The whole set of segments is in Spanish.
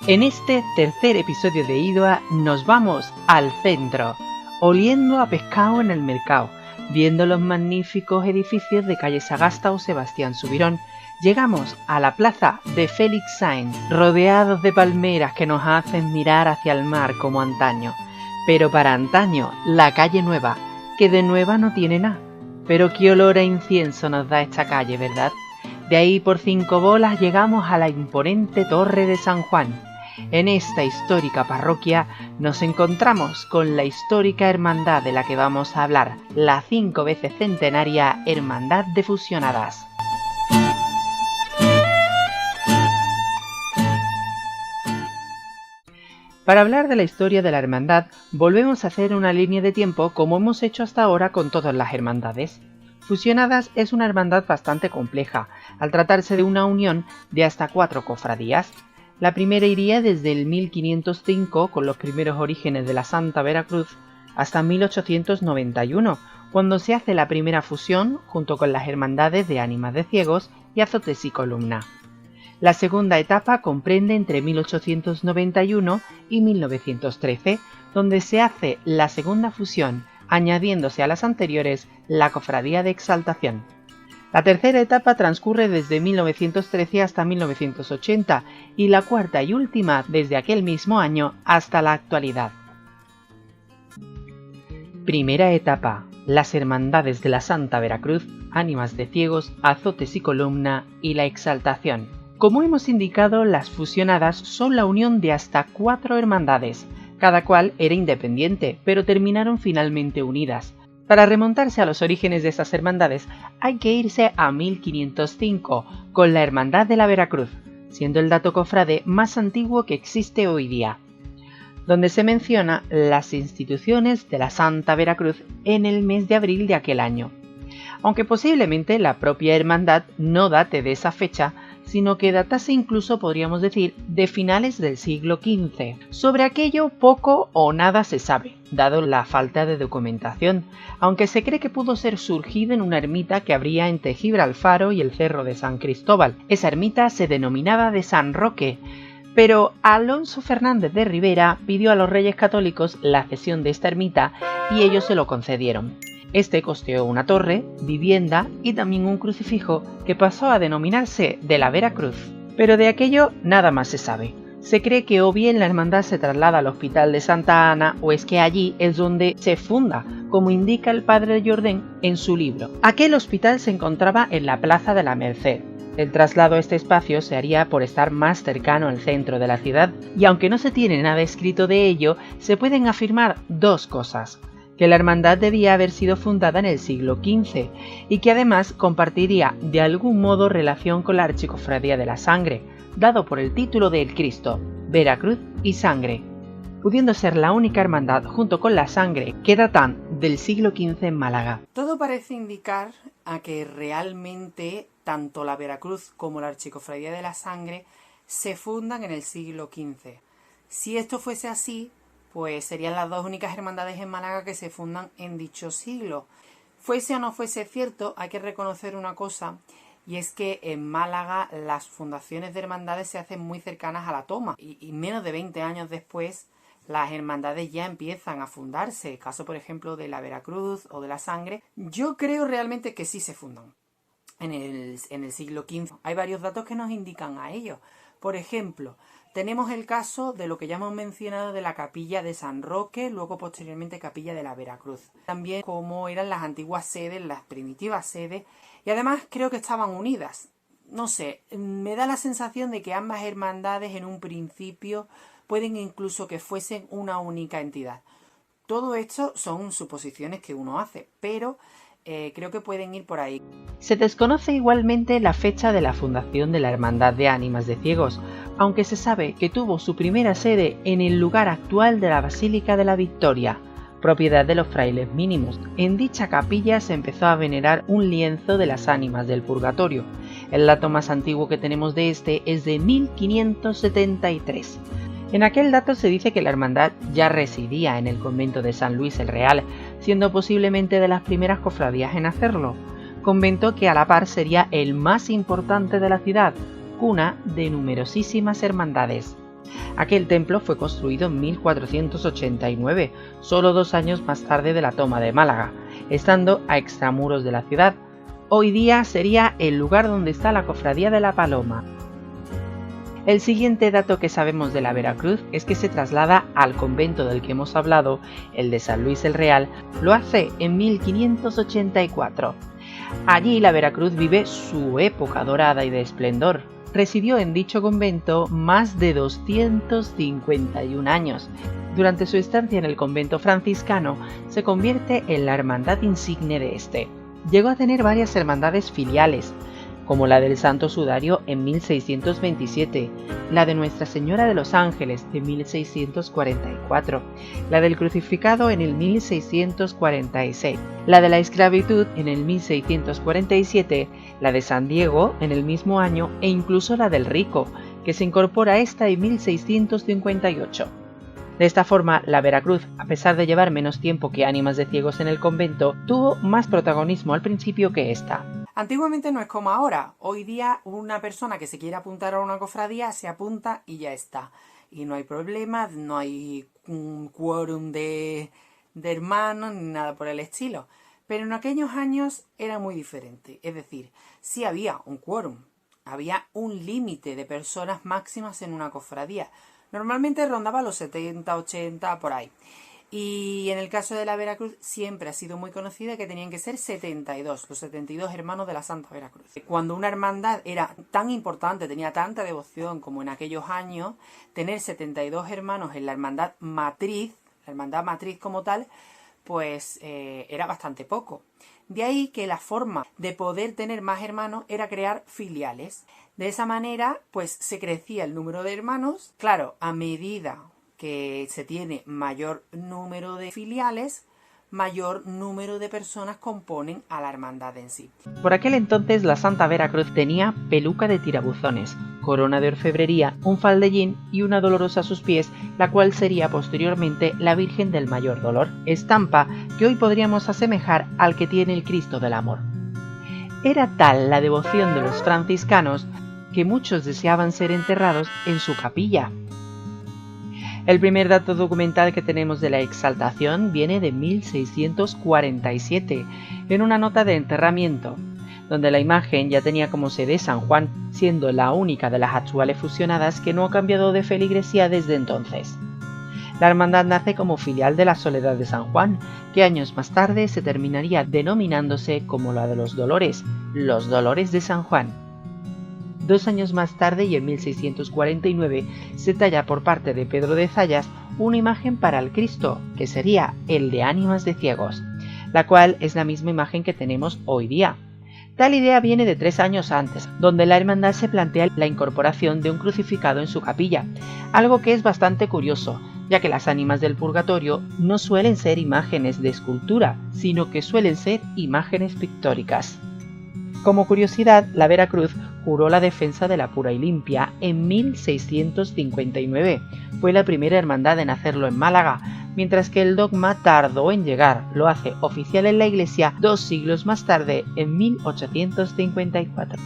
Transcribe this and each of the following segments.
En este tercer episodio de IDOA nos vamos al centro, oliendo a pescado en el mercado, viendo los magníficos edificios de calle Sagasta o Sebastián Subirón. Llegamos a la plaza de Félix Sáenz, rodeados de palmeras que nos hacen mirar hacia el mar como antaño. Pero para antaño, la calle nueva, que de nueva no tiene nada. Pero qué olor a incienso nos da esta calle, ¿verdad? De ahí por 5 bolas llegamos a la imponente Torre de San Juan. En esta histórica parroquia nos encontramos con la histórica hermandad de la que vamos a hablar, la 5 veces centenaria Hermandad de Fusionadas. Para hablar de la historia de la hermandad, volvemos a hacer una línea de tiempo como hemos hecho hasta ahora con todas las hermandades. Fusionadas es una hermandad bastante compleja, al tratarse de una unión de hasta 4 cofradías. La primera iría desde el 1505, con los primeros orígenes de la Santa Veracruz, hasta 1891, cuando se hace la primera fusión junto con las hermandades de Ánimas de Ciegos y Azotes y Columna. La segunda etapa comprende entre 1891 y 1913, donde se hace la segunda fusión, añadiéndose a las anteriores la Cofradía de Exaltación. La tercera etapa transcurre desde 1913 hasta 1980 y la cuarta y última desde aquel mismo año hasta la actualidad. Primera etapa: las hermandades de la Santa Veracruz, Ánimas de Ciegos, Azotes y Columna y la Exaltación. Como hemos indicado, las fusionadas son la unión de hasta 4 hermandades, cada cual era independiente, pero terminaron finalmente unidas. Para remontarse a los orígenes de esas hermandades hay que irse a 1505, con la Hermandad de la Veracruz, siendo el dato cofrade más antiguo que existe hoy día, donde se menciona las instituciones de la Santa Veracruz en el mes de abril de aquel año. Aunque posiblemente la propia hermandad no date de esa fecha, sino que datase incluso, podríamos decir, de finales del siglo XV. Sobre aquello poco o nada se sabe, dado la falta de documentación, aunque se cree que pudo ser surgido en una ermita que habría entre Gibralfaro y el Cerro de San Cristóbal. Esa ermita se denominaba de San Roque, pero Alonso Fernández de Rivera pidió a los Reyes Católicos la cesión de esta ermita y ellos se lo concedieron. Este costeó una torre, vivienda y también un crucifijo que pasó a denominarse de la Veracruz. Pero de aquello nada más se sabe. Se cree que o bien la hermandad se traslada al Hospital de Santa Ana o es que allí es donde se funda, como indica el padre Jordén en su libro. Aquel hospital se encontraba en la Plaza de la Merced. El traslado a este espacio se haría por estar más cercano al centro de la ciudad, y aunque no se tiene nada escrito de ello, se pueden afirmar 2 cosas: que la hermandad debía haber sido fundada en el siglo XV y que además compartiría de algún modo relación con la Archicofradía de la Sangre, dado por el título de El Cristo, Veracruz y Sangre, pudiendo ser la única hermandad junto con la Sangre que datan del siglo XV en Málaga. Todo parece indicar a que realmente tanto la Veracruz como la Archicofradía de la Sangre se fundan en el siglo XV. Si esto fuese así, pues serían las 2 únicas hermandades en Málaga que se fundan en dicho siglo. Fuese o no fuese cierto, hay que reconocer una cosa, y es que en Málaga las fundaciones de hermandades se hacen muy cercanas a la toma, y menos de 20 años después las hermandades ya empiezan a fundarse. Caso, por ejemplo, de la Veracruz o de la Sangre. Yo creo realmente que sí se fundan en el siglo XV. Hay varios datos que nos indican a ello. Por ejemplo, tenemos el caso de lo que ya hemos mencionado de la capilla de San Roque, luego posteriormente capilla de la Veracruz. También cómo eran las antiguas sedes, las primitivas sedes, y además creo que estaban unidas. No sé, me da la sensación de que ambas hermandades en un principio pueden incluso que fuesen una única entidad. Todo esto son suposiciones que uno hace, pero creo que pueden ir por ahí. Se desconoce igualmente la fecha de la fundación de la Hermandad de Ánimas de Ciegos, aunque se sabe que tuvo su primera sede en el lugar actual de la Basílica de la Victoria, propiedad de los frailes mínimos. En dicha capilla se empezó a venerar un lienzo de las ánimas del purgatorio. El dato más antiguo que tenemos de este es de 1573. En aquel dato se dice que la hermandad ya residía en el convento de San Luis el Real, siendo posiblemente de las primeras cofradías en hacerlo, convento que a la par sería el más importante de la ciudad, cuna de numerosísimas hermandades. Aquel templo fue construido en 1489, solo 2 años más tarde de la toma de Málaga, estando a extramuros de la ciudad. Hoy día sería el lugar donde está la Cofradía de la Paloma. El siguiente dato que sabemos de la Veracruz es que se traslada al convento del que hemos hablado, el de San Luis el Real, lo hace en 1584. Allí la Veracruz vive su época dorada y de esplendor. Residió en dicho convento más de 251 años. Durante su estancia en el convento franciscano, se convierte en la hermandad insigne de este. Llegó a tener varias hermandades filiales, como la del Santo Sudario en 1627, la de Nuestra Señora de los Ángeles de 1644, la del Crucificado en el 1646, la de la Esclavitud en el 1647, la de San Diego en el mismo año e incluso la del Rico, que se incorpora a esta en 1658. De esta forma, la Veracruz, a pesar de llevar menos tiempo que Ánimas de Ciegos en el convento, tuvo más protagonismo al principio que esta. Antiguamente no es como ahora. Hoy día una persona que se quiere apuntar a una cofradía se apunta y ya está. Y no hay problema, no hay un quórum de hermanos ni nada por el estilo. Pero en aquellos años era muy diferente. Es decir, sí había un quórum, había un límite de personas máximas en una cofradía. Normalmente rondaba los 70, 80, por ahí. Y en el caso de la Veracruz siempre ha sido muy conocida que tenían que ser 72, los 72 hermanos de la Santa Veracruz. Cuando una hermandad era tan importante, tenía tanta devoción como en aquellos años, tener 72 hermanos en la hermandad matriz como tal, pues era bastante poco. De ahí que la forma de poder tener más hermanos era crear filiales. De esa manera, pues se crecía el número de hermanos. Claro, a medida que se tiene mayor número de filiales, mayor número de personas componen a la hermandad en sí. Por aquel entonces la Santa Veracruz tenía peluca de tirabuzones, corona de orfebrería, un faldellín y una dolorosa a sus pies, la cual sería posteriormente la Virgen del Mayor Dolor, estampa que hoy podríamos asemejar al que tiene el Cristo del Amor. Era tal la devoción de los franciscanos que muchos deseaban ser enterrados en su capilla. El primer dato documental que tenemos de la exaltación viene de 1647, en una nota de enterramiento, donde la imagen ya tenía como sede San Juan, siendo la única de las actuales fusionadas que no ha cambiado de feligresía desde entonces. La hermandad nace como filial de la Soledad de San Juan, que años más tarde se terminaría denominándose como la de los Dolores de San Juan. 2 años más tarde, y en 1649, se talla por parte de Pedro de Zayas una imagen para el Cristo, que sería el de Ánimas de Ciegos, la cual es la misma imagen que tenemos hoy día. Tal idea viene de 3 años antes, donde la hermandad se plantea la incorporación de un crucificado en su capilla, algo que es bastante curioso, ya que las ánimas del purgatorio no suelen ser imágenes de escultura, sino que suelen ser imágenes pictóricas. Como curiosidad, la Veracruz juró la defensa de la pura y limpia en 1659. Fue la primera hermandad en hacerlo en Málaga, mientras que el dogma tardó en llegar. Lo hace oficial en la Iglesia 2 siglos más tarde, en 1854.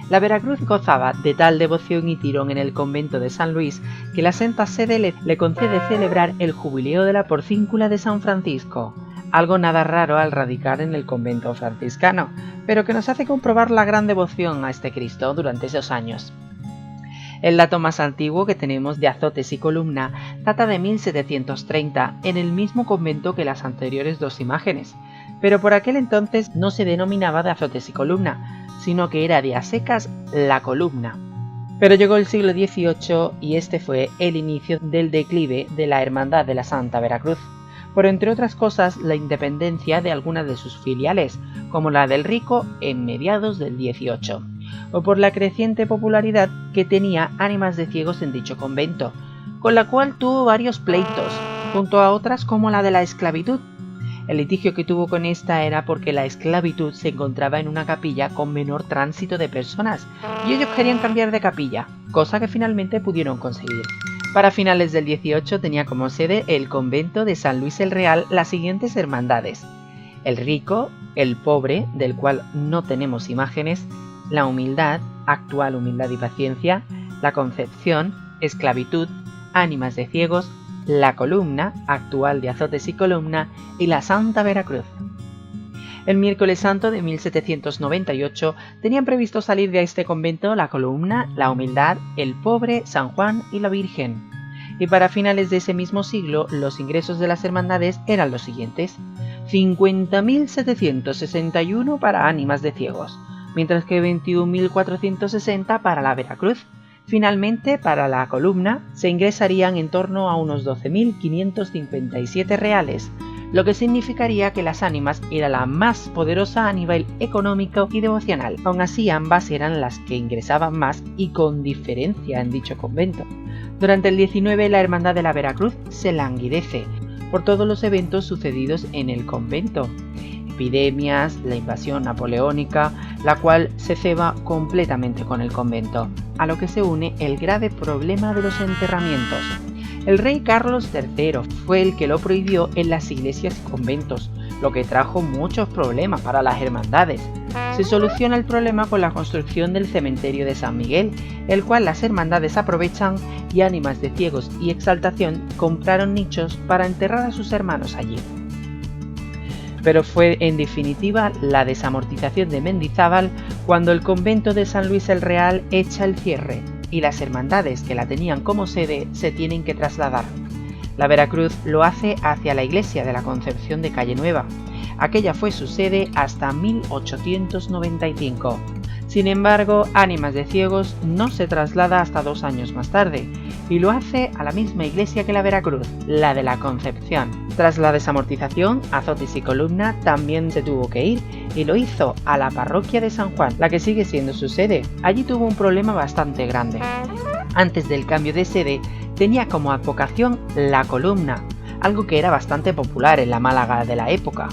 La Veracruz gozaba de tal devoción y tirón en el convento de San Luis que la Santa Sede le concede celebrar el jubileo de la porcíncula de San Francisco. Algo nada raro al radicar en el convento franciscano, pero que nos hace comprobar la gran devoción a este Cristo durante esos años. El dato más antiguo que tenemos de azotes y columna data de 1730, en el mismo convento que las anteriores 2 imágenes, pero por aquel entonces no se denominaba de azotes y columna, sino que era de a secas la columna. Pero llegó el siglo XVIII y este fue el inicio del declive de la Hermandad de la Santa Veracruz, por entre otras cosas la independencia de algunas de sus filiales, como la del Rico en mediados del XVIII, o por la creciente popularidad que tenía Ánimas de Ciegos en dicho convento, con la cual tuvo varios pleitos, junto a otras como la de la esclavitud. El litigio que tuvo con esta era porque la esclavitud se encontraba en una capilla con menor tránsito de personas, y ellos querían cambiar de capilla, cosa que finalmente pudieron conseguir. Para finales del 18 tenía como sede el convento de San Luis el Real las siguientes hermandades: el Rico, el Pobre, del cual no tenemos imágenes, la Humildad, actual Humildad y Paciencia, la Concepción, Esclavitud, Ánimas de Ciegos, la Columna, actual de Azotes y Columna, y la Santa Veracruz. El miércoles santo de 1798 tenían previsto salir de este convento la Columna, la Humildad, el Pobre, San Juan y la Virgen. Y para finales de ese mismo siglo, los ingresos de las hermandades eran los siguientes: 50.761 para Ánimas de Ciegos, mientras que 21.460 para la Veracruz. Finalmente, para la Columna se ingresarían en torno a unos 12.557 reales, lo que significaría que las Ánimas era la más poderosa a nivel económico y devocional. Aún así, ambas eran las que ingresaban más y con diferencia en dicho convento. Durante el 19, la Hermandad de la Veracruz se languidece por todos los eventos sucedidos en el convento. Epidemias, la invasión napoleónica, la cual se ceba completamente con el convento, a lo que se une el grave problema de los enterramientos. El rey Carlos III fue el que lo prohibió en las iglesias y conventos, lo que trajo muchos problemas para las hermandades. Se soluciona el problema con la construcción del cementerio de San Miguel, el cual las hermandades aprovechan, y Ánimas de Ciegos y Exaltación compraron nichos para enterrar a sus hermanos allí. Pero fue en definitiva la desamortización de Mendizábal cuando el convento de San Luis el Real echa el cierre, y las hermandades que la tenían como sede se tienen que trasladar. La Veracruz lo hace hacia la iglesia de la Concepción de Calle Nueva. Aquella fue su sede hasta 1895. Sin embargo, Ánimas de Ciegos no se traslada hasta 2 años más tarde, y lo hace a la misma iglesia que la Veracruz, la de la Concepción. Tras la desamortización, Azotes y Columna también se tuvo que ir, y lo hizo a la parroquia de San Juan, la que sigue siendo su sede. Allí tuvo un problema bastante grande. Antes del cambio de sede, tenía como advocación la Columna, algo que era bastante popular en la Málaga de la época.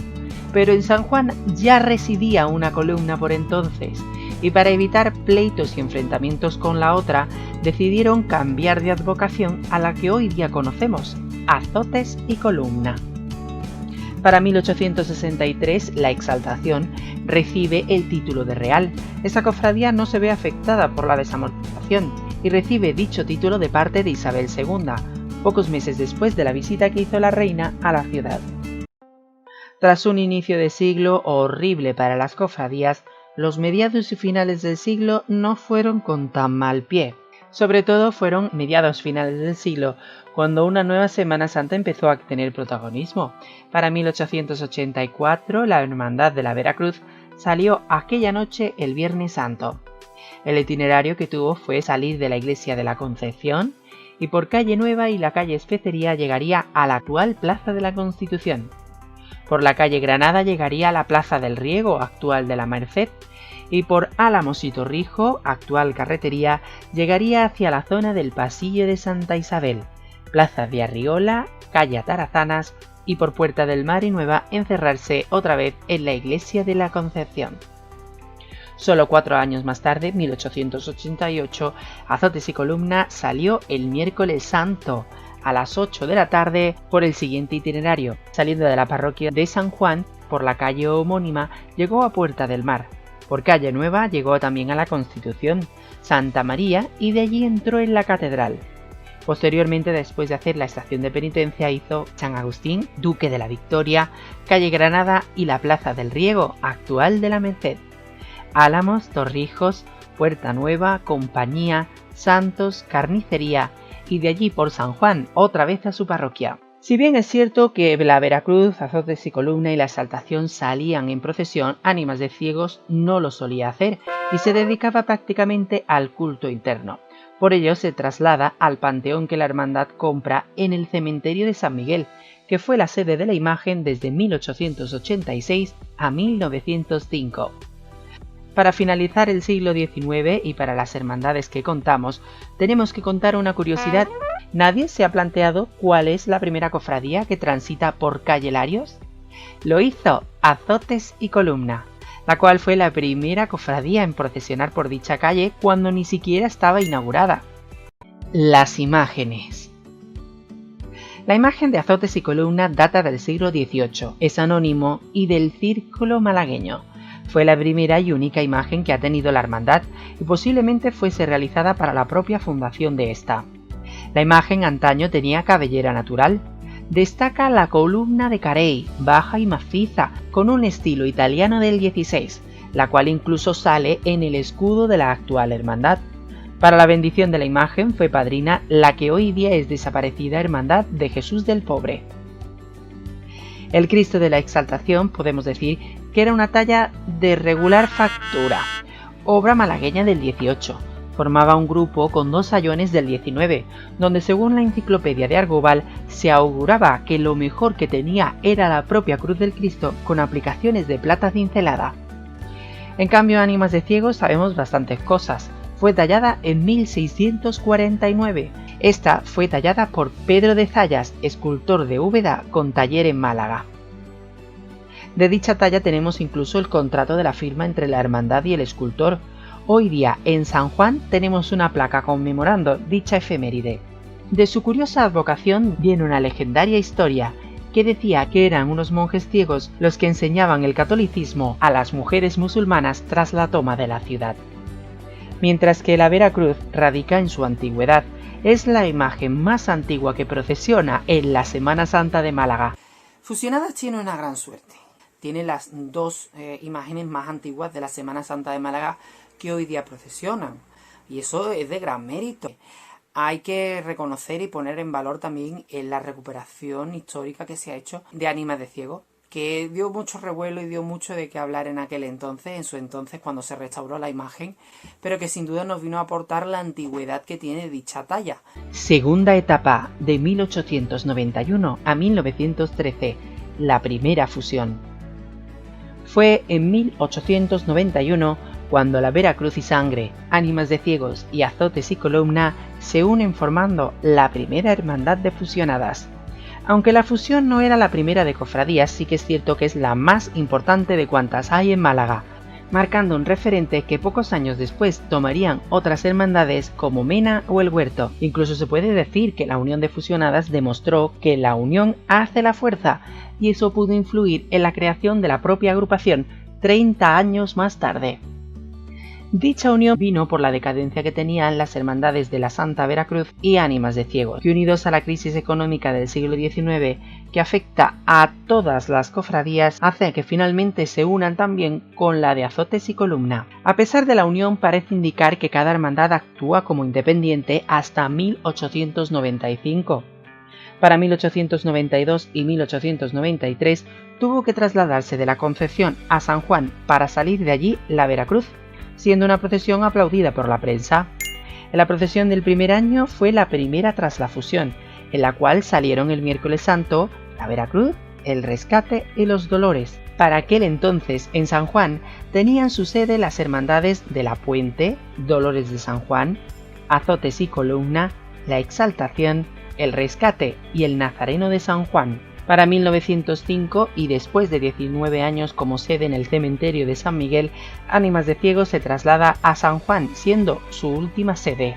Pero en San Juan ya residía una columna por entonces, y para evitar pleitos y enfrentamientos con la otra, decidieron cambiar de advocación a la que hoy día conocemos, Azotes y Columna. Para 1863, la Exaltación recibe el título de Real. Esta cofradía no se ve afectada por la desamortización y recibe dicho título de parte de Isabel II, pocos meses después de la visita que hizo la reina a la ciudad. Tras un inicio de siglo horrible para las cofradías, los mediados y finales del siglo no fueron con tan mal pie. Sobre todo fueron mediados finales del siglo, cuando una nueva Semana Santa empezó a tener protagonismo. Para 1884, la Hermandad de la Veracruz salió aquella noche el Viernes Santo. El itinerario que tuvo fue salir de la iglesia de la Concepción y por Calle Nueva y la calle Especería llegaría a la actual Plaza de la Constitución. Por la calle Granada llegaría a la Plaza del Riego, actual de la Merced, y por Álamos y Torrijo, actual Carretería, llegaría hacia la zona del Pasillo de Santa Isabel, Plaza de Arriola, calle Atarazanas, y por Puerta del Mar y Nueva encerrarse otra vez en la iglesia de la Concepción. Solo 4 años más tarde, 1888, Azotes y Columna salió el miércoles santo, a las 8 de la tarde por el siguiente itinerario. Saliendo de la parroquia de San Juan, por la calle homónima, llegó a Puerta del Mar. Por Calle Nueva llegó también a la Constitución, Santa María, y de allí entró en la catedral. Posteriormente, después de hacer la estación de penitencia, hizo San Agustín, Duque de la Victoria, Calle Granada y la Plaza del Riego, actual de la Merced. Álamos, Torrijos, Puerta Nueva, Compañía, Santos, Carnicería, y de allí por San Juan, otra vez a su parroquia. Si bien es cierto que la Veracruz, Azotes y Columna y la Exaltación salían en procesión, Ánimas de Ciegos no lo solía hacer y se dedicaba prácticamente al culto interno. Por ello se traslada al panteón que la hermandad compra en el cementerio de San Miguel, que fue la sede de la imagen desde 1886 a 1905. Para finalizar el siglo XIX y para las hermandades que contamos, tenemos que contar una curiosidad. ¿Nadie se ha planteado cuál es la primera cofradía que transita por calle Larios? Lo hizo Azotes y Columna, la cual fue la primera cofradía en procesionar por dicha calle cuando ni siquiera estaba inaugurada. Las imágenes. La imagen de Azotes y Columna data del siglo XVIII, es anónimo y del círculo malagueño. Fue la primera y única imagen que ha tenido la hermandad y posiblemente fuese realizada para la propia fundación de esta. La imagen antaño tenía cabellera natural. Destaca la columna de Carey, baja y maciza, con un estilo italiano del XVI, la cual incluso sale en el escudo de la actual hermandad. Para la bendición de la imagen fue padrina la que hoy día es desaparecida Hermandad de Jesús del Pobre. El Cristo de la Exaltación podemos decir que era una talla de regular factura, obra malagueña del XVIII. Formaba un grupo con 2 sayones del XIX, donde según la enciclopedia de Argobal se auguraba que lo mejor que tenía era la propia cruz del Cristo con aplicaciones de plata cincelada. En cambio, Ánimas de Ciegos sabemos bastantes cosas. Fue tallada en 1649. Esta fue tallada por Pedro de Zayas, escultor de Úbeda con taller en Málaga. De dicha talla tenemos incluso el contrato de la firma entre la hermandad y el escultor. Hoy día en San Juan tenemos una placa conmemorando dicha efeméride. De su curiosa advocación viene una legendaria historia que decía que eran unos monjes ciegos los que enseñaban el catolicismo a las mujeres musulmanas tras la toma de la ciudad. Mientras que la Veracruz radica en su antigüedad, es la imagen más antigua que procesiona en la Semana Santa de Málaga. Fusionadas tiene una gran suerte. Tiene las 2 imágenes más antiguas de la Semana Santa de Málaga que hoy día procesionan. Y eso es de gran mérito. Hay que reconocer y poner en valor también la recuperación histórica que se ha hecho de Ánimas de Ciegos, que dio mucho revuelo y dio mucho de qué hablar en aquel entonces, en su entonces cuando se restauró la imagen, pero que sin duda nos vino a aportar la antigüedad que tiene dicha talla. Segunda etapa, de 1891 a 1913, la primera fusión. Fue en 1891 cuando la Veracruz y Sangre, Ánimas de Ciegos y Azotes y Columna se unen formando la primera hermandad de fusionadas. Aunque la fusión no era la primera de cofradías, sí que es cierto que es la más importante de cuantas hay en Málaga, marcando un referente que pocos años después tomarían otras hermandades como Mena o El Huerto. Incluso se puede decir que la unión de fusionadas demostró que la unión hace la fuerza, y eso pudo influir en la creación de la propia agrupación 30 años más tarde. Dicha unión vino por la decadencia que tenían las hermandades de la Santa Veracruz y Ánimas de Ciegos, que unidos a la crisis económica del siglo XIX que afecta a todas las cofradías, hace que finalmente se unan también con la de Azotes y Columna. A pesar de la unión, parece indicar que cada hermandad actúa como independiente hasta 1895. Para 1892 y 1893 tuvo que trasladarse de la Concepción a San Juan para salir de allí la Veracruz, siendo una procesión aplaudida por la prensa. La procesión del primer año fue la primera tras la fusión, en la cual salieron el miércoles santo la Veracruz, el Rescate y los Dolores. Para aquel entonces, en San Juan, tenían su sede las hermandades de la Puente, Dolores de San Juan, Azotes y Columna, la Exaltación, el Rescate y el Nazareno de San Juan. Para 1905, y después de 19 años como sede en el cementerio de San Miguel, Ánimas de Ciegos se traslada a San Juan, siendo su última sede.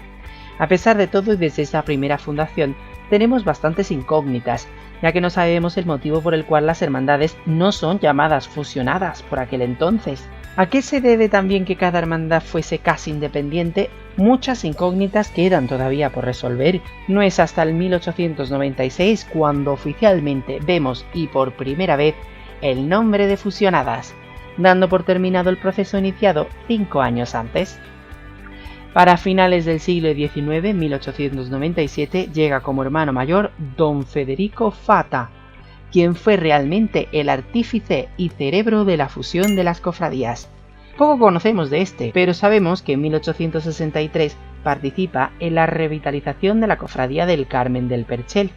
A pesar de todo y desde esa primera fundación, tenemos bastantes incógnitas, ya que no sabemos el motivo por el cual las hermandades no son llamadas fusionadas por aquel entonces. ¿A qué se debe también que cada hermandad fuese casi independiente? Muchas incógnitas quedan todavía por resolver. No es hasta el 1896 cuando oficialmente vemos y por primera vez el nombre de fusionadas, dando por terminado el proceso iniciado 5 años antes. Para finales del siglo XIX, en 1897, llega como hermano mayor don Federico Fata, quien fue realmente el artífice y cerebro de la fusión de las cofradías. Poco conocemos de este, pero sabemos que en 1863 participa en la revitalización de la cofradía del Carmen del Perchel.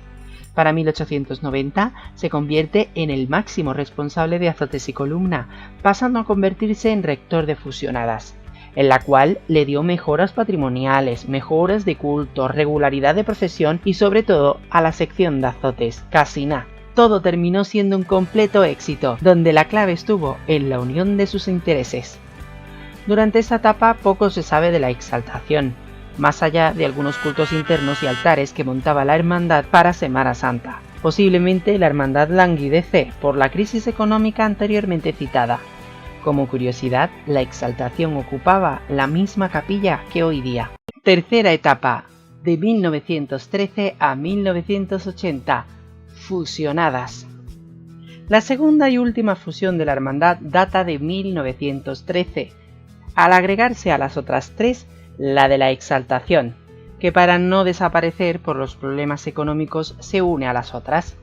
Para 1890 se convierte en el máximo responsable de Azotes y Columna, pasando a convertirse en rector de fusionadas, en la cual le dio mejoras patrimoniales, mejoras de culto, regularidad de procesión y sobre todo a la sección de azotes, casi nada. Todo terminó siendo un completo éxito, donde la clave estuvo en la unión de sus intereses. Durante esta etapa poco se sabe de la Exaltación, más allá de algunos cultos internos y altares que montaba la hermandad para Semana Santa. Posiblemente la hermandad languidece por la crisis económica anteriormente citada. Como curiosidad, la Exaltación ocupaba la misma capilla que hoy día. Tercera etapa, de 1913 a 1980, fusionadas. La segunda y última fusión de la hermandad data de 1913, al agregarse a las otras tres la de la Exaltación, que para no desaparecer por los problemas económicos se une a las otras.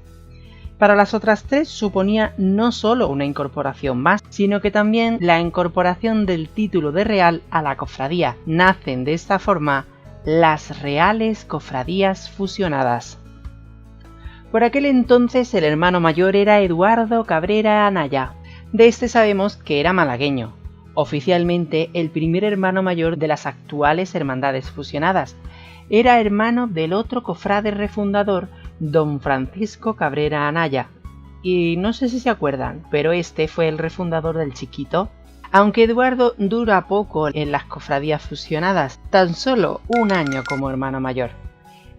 Para las otras tres suponía no solo una incorporación más, sino que también la incorporación del título de real a la cofradía. Nacen de esta forma las Reales Cofradías Fusionadas. Por aquel entonces el hermano mayor era Eduardo Cabrera Anaya. De este sabemos que era malagueño, oficialmente el primer hermano mayor de las actuales hermandades fusionadas. Era hermano del otro cofrade refundador, don Francisco Cabrera Anaya, y no sé si se acuerdan, pero este fue el refundador del Chiquito. Aunque Eduardo dura poco en las cofradías fusionadas, tan solo un año como hermano mayor.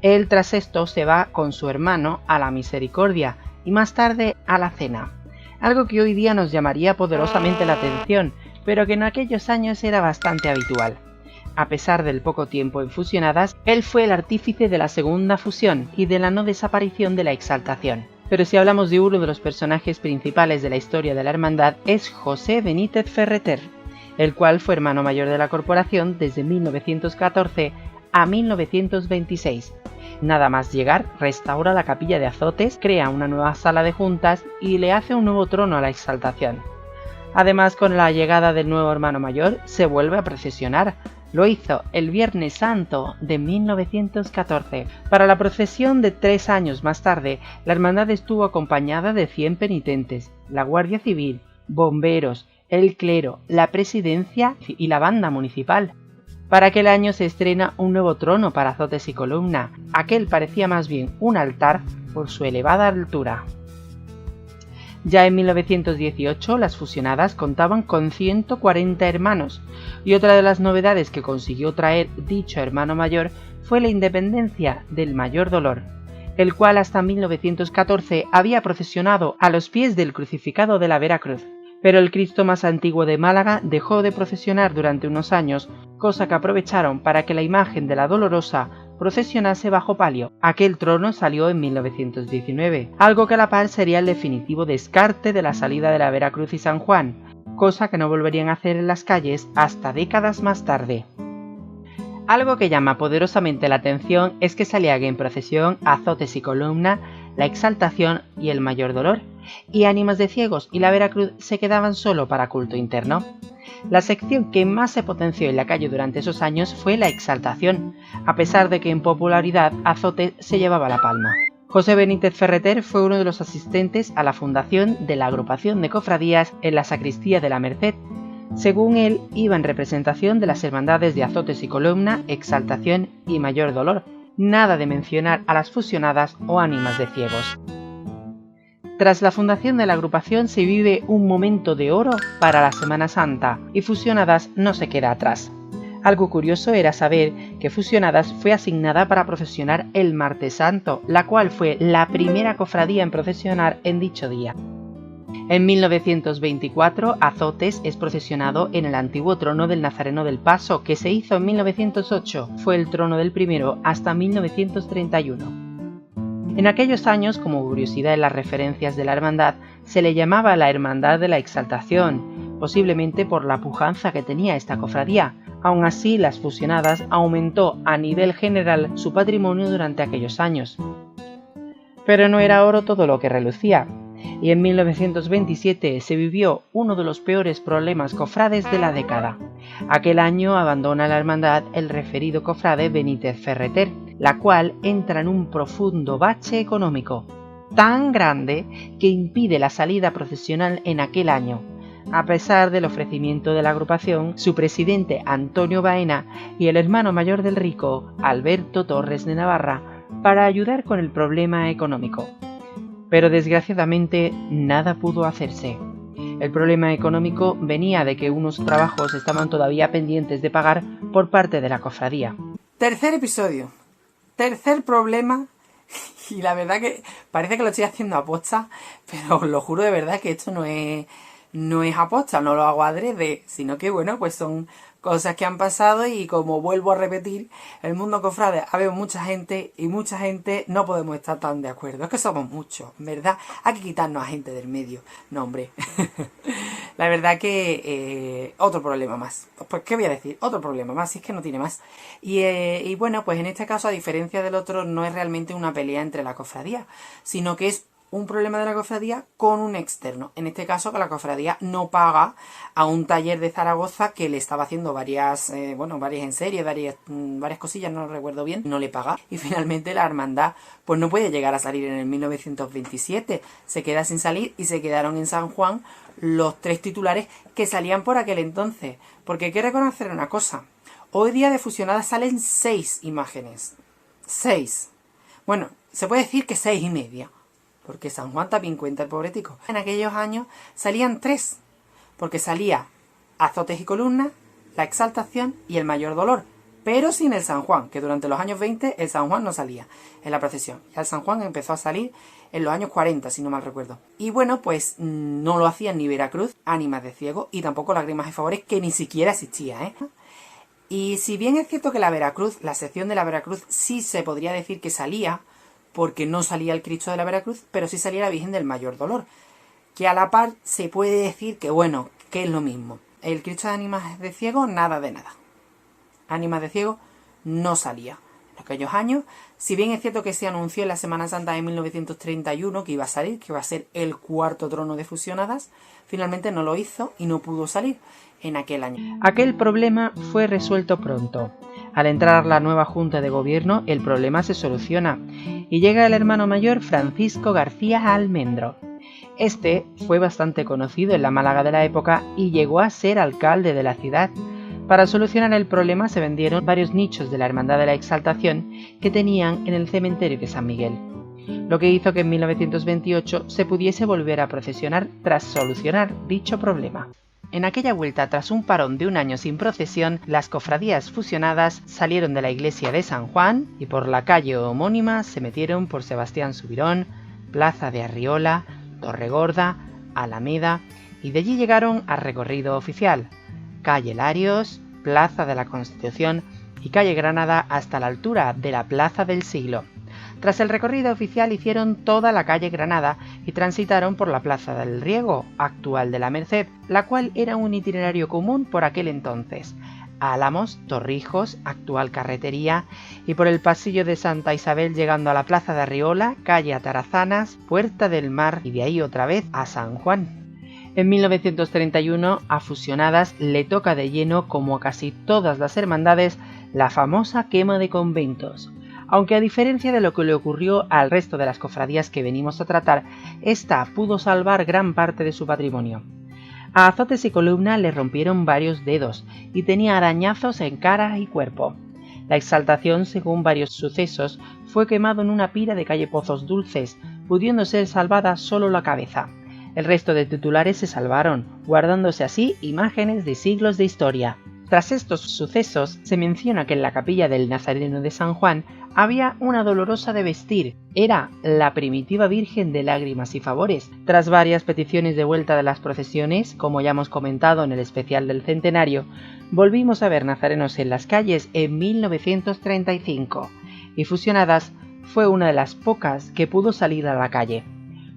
Él tras esto se va con su hermano a la Misericordia y más tarde a la Cena, algo que hoy día nos llamaría poderosamente la atención, pero que en aquellos años era bastante habitual. A pesar del poco tiempo en fusionadas, él fue el artífice de la segunda fusión y de la no desaparición de la Exaltación. Pero si hablamos de uno de los personajes principales de la historia de la hermandad, es José Benítez Ferreter, el cual fue hermano mayor de la corporación desde 1914 a 1926. Nada más llegar, restaura la capilla de Azotes, crea una nueva sala de juntas y le hace un nuevo trono a la Exaltación. Además, con la llegada del nuevo hermano mayor, se vuelve a procesionar. Lo hizo el Viernes Santo de 1914. Para la procesión de 3 años más tarde, la hermandad estuvo acompañada de 100 penitentes, la Guardia Civil, bomberos, el clero, la presidencia y la banda municipal. Para aquel año se estrena un nuevo trono para azotes y columna. Aquel parecía más bien un altar por su elevada altura. Ya en 1918 las fusionadas contaban con 140 hermanos, y otra de las novedades que consiguió traer dicho hermano mayor fue la independencia del Mayor Dolor, el cual hasta 1914 había procesionado a los pies del crucificado de la Veracruz. Pero el Cristo más antiguo de Málaga dejó de procesionar durante unos años, cosa que aprovecharon para que la imagen de la Dolorosa procesionase bajo palio. Aquel trono salió en 1919, algo que a la par sería el definitivo descarte de la salida de la Veracruz y San Juan, cosa que no volverían a hacer en las calles hasta décadas más tarde. Algo que llama poderosamente la atención es que salían en procesión Azotes y Columna, la Exaltación y el Mayor Dolor, y Ánimas de Ciegos y la Veracruz se quedaban solo para culto interno. La sección que más se potenció en la calle durante esos años fue la Exaltación, a pesar de que en popularidad Azotes se llevaba la palma. José Benítez Ferreter fue uno de los asistentes a la fundación de la agrupación de cofradías en la sacristía de la Merced. Según él, iba en representación de las hermandades de Azotes y Columna, Exaltación y Mayor Dolor, nada de mencionar a las fusionadas o Ánimas de Ciegos. Tras la fundación de la agrupación se vive un momento de oro para la Semana Santa y Fusionadas no se queda atrás. Algo curioso era saber que Fusionadas fue asignada para procesionar el Martes Santo, la cual fue la primera cofradía en procesionar en dicho día. En 1924, Azotes es procesionado en el antiguo trono del Nazareno del Paso, que se hizo en 1908. Fue el trono del primero hasta 1931. En aquellos años, como curiosidad en las referencias de la hermandad, se le llamaba la Hermandad de la Exaltación, posiblemente por la pujanza que tenía esta cofradía. Aún así, las fusionadas aumentó a nivel general su patrimonio durante aquellos años. Pero no era oro todo lo que relucía, y en 1927 se vivió uno de los peores problemas cofrades de la década. Aquel año abandona la hermandad el referido cofrade Benítez Ferreter, la cual entra en un profundo bache económico, tan grande que impide la salida procesional en aquel año. A pesar del ofrecimiento de la agrupación, su presidente Antonio Baena y el hermano mayor del rico, Alberto Torres de Navarra, para ayudar con el problema económico. Pero desgraciadamente nada pudo hacerse. El problema económico venía de que unos trabajos estaban todavía pendientes de pagar por parte de la cofradía. Tercer episodio. Tercer problema. Y la verdad que parece que lo estoy haciendo a posta, pero os lo juro de verdad que esto no es no es aposta, no lo hago adrede, sino que bueno, pues son cosas que han pasado y como vuelvo a repetir, el mundo cofrade ha habido mucha gente y mucha gente no podemos estar tan de acuerdo. Es que somos muchos, ¿verdad? Hay que quitarnos a gente del medio. No, hombre. La verdad que otro problema más. Pues, ¿qué voy a decir? Otro problema más, si es que no tiene más. Y bueno, pues en este caso, a diferencia del otro, no es realmente una pelea entre la cofradía, sino que es un problema de la cofradía con un externo. En este caso, que la cofradía no paga a un taller de Zaragoza que le estaba haciendo varias en serie, varias cosillas, no lo recuerdo bien, no le paga. Y finalmente la hermandad pues no puede llegar a salir en el 1927. Se queda sin salir y se quedaron en San Juan los 3 titulares que salían por aquel entonces. Porque hay que reconocer una cosa. Hoy día de fusionadas salen 6 imágenes. 6. Bueno, se puede decir que 6 y media. Porque San Juan también cuenta el pobretico. En aquellos años salían 3, porque salía Azotes y Columnas, la Exaltación y el Mayor Dolor, pero sin el San Juan, que durante los años 20 el San Juan no salía en la procesión. Ya el San Juan empezó a salir en los años 40, si no mal recuerdo. Y bueno, pues no lo hacían ni Veracruz, Ánimas de Ciego, y tampoco Lágrimas y Favores, que ni siquiera existía, ¿eh? Y si bien es cierto que la Veracruz, la sección de la Veracruz, sí se podría decir que salía, porque no salía el Cristo de la Veracruz, pero sí salía la Virgen del Mayor Dolor, que a la par se puede decir que bueno, que es lo mismo. El Cristo de Ánimas de Ciego, nada de nada. Ánimas de Ciego no salía en aquellos años, si bien es cierto que se anunció en la Semana Santa de 1931 que iba a salir, que iba a ser el 4.º trono de fusionadas, finalmente no lo hizo y no pudo salir en aquel año. Aquel problema fue resuelto pronto. Al entrar la nueva Junta de Gobierno, el problema se soluciona y llega el hermano mayor Francisco García Almendro. Este fue bastante conocido en la Málaga de la época y llegó a ser alcalde de la ciudad. Para solucionar el problema se vendieron varios nichos de la Hermandad de la Exaltación que tenían en el cementerio de San Miguel, lo que hizo que en 1928 se pudiese volver a procesionar tras solucionar dicho problema. En aquella vuelta, tras un parón de un año sin procesión, las cofradías fusionadas salieron de la iglesia de San Juan y por la calle homónima se metieron por Sebastián Subirón, Plaza de Arriola, Torregorda, Alameda y de allí llegaron al recorrido oficial, calle Larios, Plaza de la Constitución y calle Granada hasta la altura de la Plaza del Siglo. Tras el recorrido oficial hicieron toda la calle Granada y transitaron por la Plaza del Riego, actual de la Merced, la cual era un itinerario común por aquel entonces, Álamos, Torrijos, actual carretería, y por el pasillo de Santa Isabel llegando a la Plaza de Arriola, calle Atarazanas, Puerta del Mar y de ahí otra vez a San Juan. En 1931 a Fusionadas le toca de lleno, como a casi todas las hermandades, la famosa quema de conventos. Aunque a diferencia de lo que le ocurrió al resto de las cofradías que venimos a tratar, esta pudo salvar gran parte de su patrimonio. A Azotes y Columna le rompieron varios dedos y tenía arañazos en cara y cuerpo. La Exaltación, según varios sucesos, fue quemado en una pira de calle Pozos Dulces, pudiendo ser salvada solo la cabeza. El resto de titulares se salvaron, guardándose así imágenes de siglos de historia. Tras estos sucesos, se menciona que en la capilla del Nazareno de San Juan había una dolorosa de vestir. Era la primitiva Virgen de Lágrimas y Favores. Tras varias peticiones de vuelta de las procesiones, como ya hemos comentado en el especial del centenario, volvimos a ver nazarenos en las calles en 1935, y Fusionadas fue una de las pocas que pudo salir a la calle.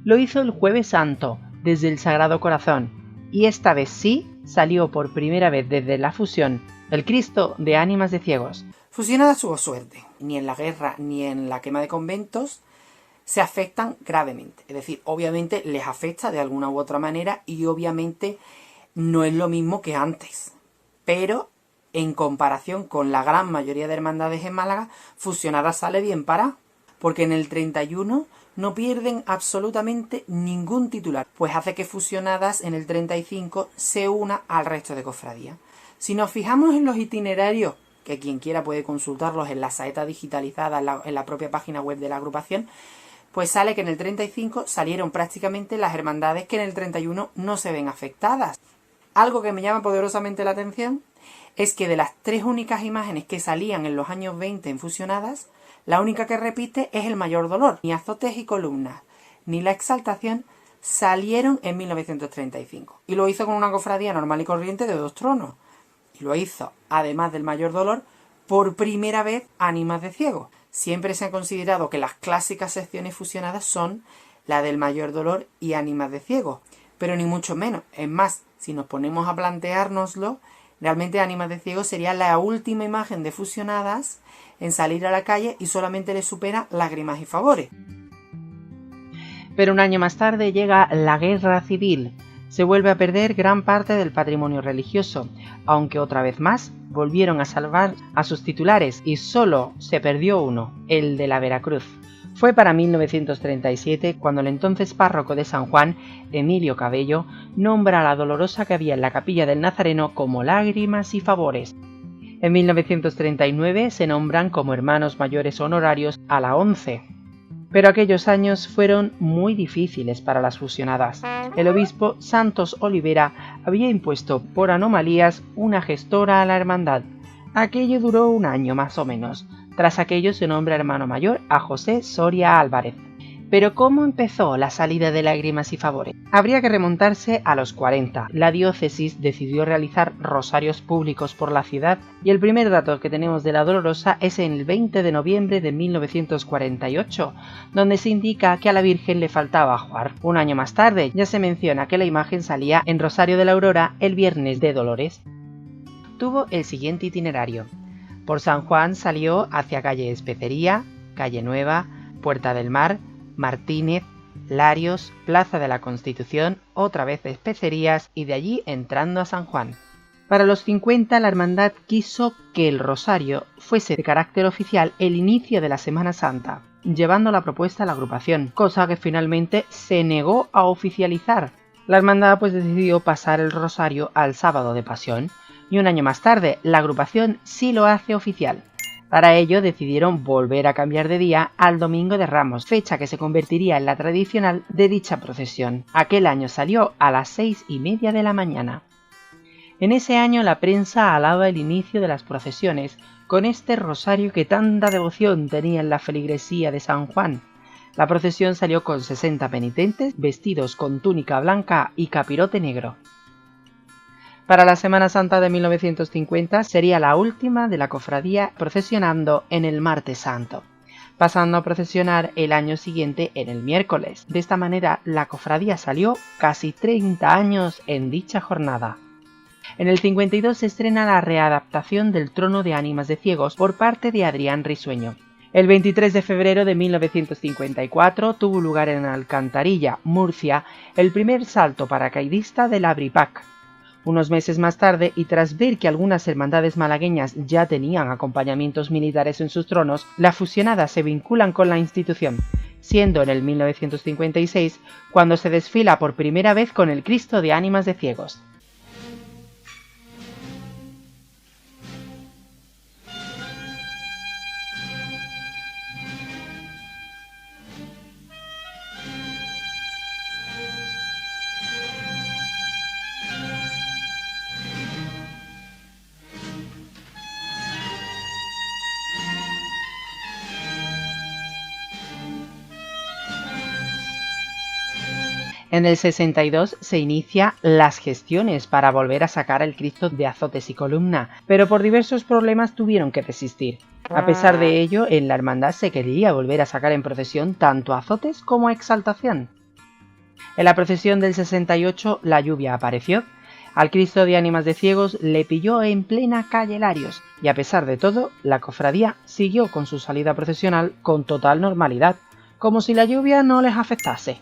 Lo hizo el Jueves Santo, desde el Sagrado Corazón, y esta vez sí salió por primera vez desde la fusión el Cristo de Ánimas de Ciegos. Fusionadas tuvo suerte. Ni en la guerra ni en la quema de conventos se afectan gravemente. Es decir, obviamente les afecta de alguna u otra manera y obviamente no es lo mismo que antes. Pero en comparación con la gran mayoría de hermandades en Málaga, Fusionadas sale bien parada. Porque en el 31 no pierden absolutamente ningún titular, pues hace que Fusionadas en el 35 se una al resto de cofradías. Si nos fijamos en los itinerarios, que quien quiera puede consultarlos en la saeta digitalizada en la propia página web de la agrupación, pues sale que en el 35 salieron prácticamente las hermandades que en el 31 no se ven afectadas. Algo que me llama poderosamente la atención es que de las 3 únicas imágenes que salían en los años 20 en Fusionadas, la única que repite es el Mayor Dolor. Ni Azotes y Columnas, ni la Exaltación salieron en 1935 y lo hizo con una cofradía normal y corriente de 2 tronos. Y lo hizo, además del Mayor Dolor, por primera vez Ánimas de Ciegos. Siempre se ha considerado que las clásicas secciones fusionadas son la del Mayor Dolor y Ánimas de Ciegos, pero ni mucho menos. Es más, si nos ponemos a planteárnoslo, realmente Ánimas de Ciegos sería la última imagen de fusionadas en salir a la calle y solamente le supera Lágrimas y Favores. Pero un año más tarde llega la Guerra Civil. Se vuelve a perder gran parte del patrimonio religioso, aunque otra vez más volvieron a salvar a sus titulares y solo se perdió uno, el de la Veracruz. Fue para 1937 cuando el entonces párroco de San Juan, Emilio Cabello, nombra a la dolorosa que había en la capilla del Nazareno como Lágrimas y Favores. En 1939 se nombran como hermanos mayores honorarios a la ONCE. Pero aquellos años fueron muy difíciles para las fusionadas. El obispo Santos Olivera había impuesto por anomalías una gestora a la hermandad. Aquello duró un año más o menos. Tras aquello se nombra hermano mayor a José Soria Álvarez. Pero ¿cómo empezó la salida de Lágrimas y Favores? Habría que remontarse a los 40. La diócesis decidió realizar rosarios públicos por la ciudad y el primer dato que tenemos de la Dolorosa es en el 20 de noviembre de 1948, donde se indica que a la Virgen le faltaba ajuar. Un año más tarde ya se menciona que la imagen salía en Rosario de la Aurora el Viernes de Dolores. Tuvo el siguiente itinerario. Por San Juan salió hacia calle Especería, calle Nueva, Puerta del Mar, Martínez, Larios, Plaza de la Constitución, otra vez Especerías y de allí entrando a San Juan. Para los 50 la hermandad quiso que el rosario fuese de carácter oficial el inicio de la Semana Santa, llevando la propuesta a la agrupación, cosa que finalmente se negó a oficializar. La hermandad pues decidió pasar el rosario al sábado de Pasión y un año más tarde la agrupación sí lo hace oficial. Para ello decidieron volver a cambiar de día al Domingo de Ramos, fecha que se convertiría en la tradicional de dicha procesión. Aquel año salió a las 6:30 de la mañana. En ese año la prensa alaba el inicio de las procesiones con este rosario que tanta devoción tenía en la feligresía de San Juan. La procesión salió con 60 penitentes vestidos con túnica blanca y capirote negro. Para la Semana Santa de 1950 sería la última de la cofradía procesionando en el Martes Santo, pasando a procesionar el año siguiente en el miércoles. De esta manera la cofradía salió casi 30 años en dicha jornada. En el 52 se estrena la readaptación del Trono de Ánimas de Ciegos por parte de Adrián Risueño. El 23 de febrero de 1954 tuvo lugar en Alcantarilla, Murcia, el primer salto paracaidista del Abripac. Unos meses más tarde, y tras ver que algunas hermandades malagueñas ya tenían acompañamientos militares en sus tronos, las fusionadas se vinculan con la institución, siendo en el 1956 cuando se desfila por primera vez con el Cristo de Ánimas de Ciegos. En el 62 se inicia las gestiones para volver a sacar el Cristo de azotes y columna, pero por diversos problemas tuvieron que desistir. A pesar de ello, en la hermandad se quería volver a sacar en procesión tanto a azotes como a exaltación. En la procesión del 68 la lluvia apareció. Al Cristo de Ánimas de Ciegos le pilló en plena calle Larios y a pesar de todo, la cofradía siguió con su salida procesional con total normalidad, como si la lluvia no les afectase.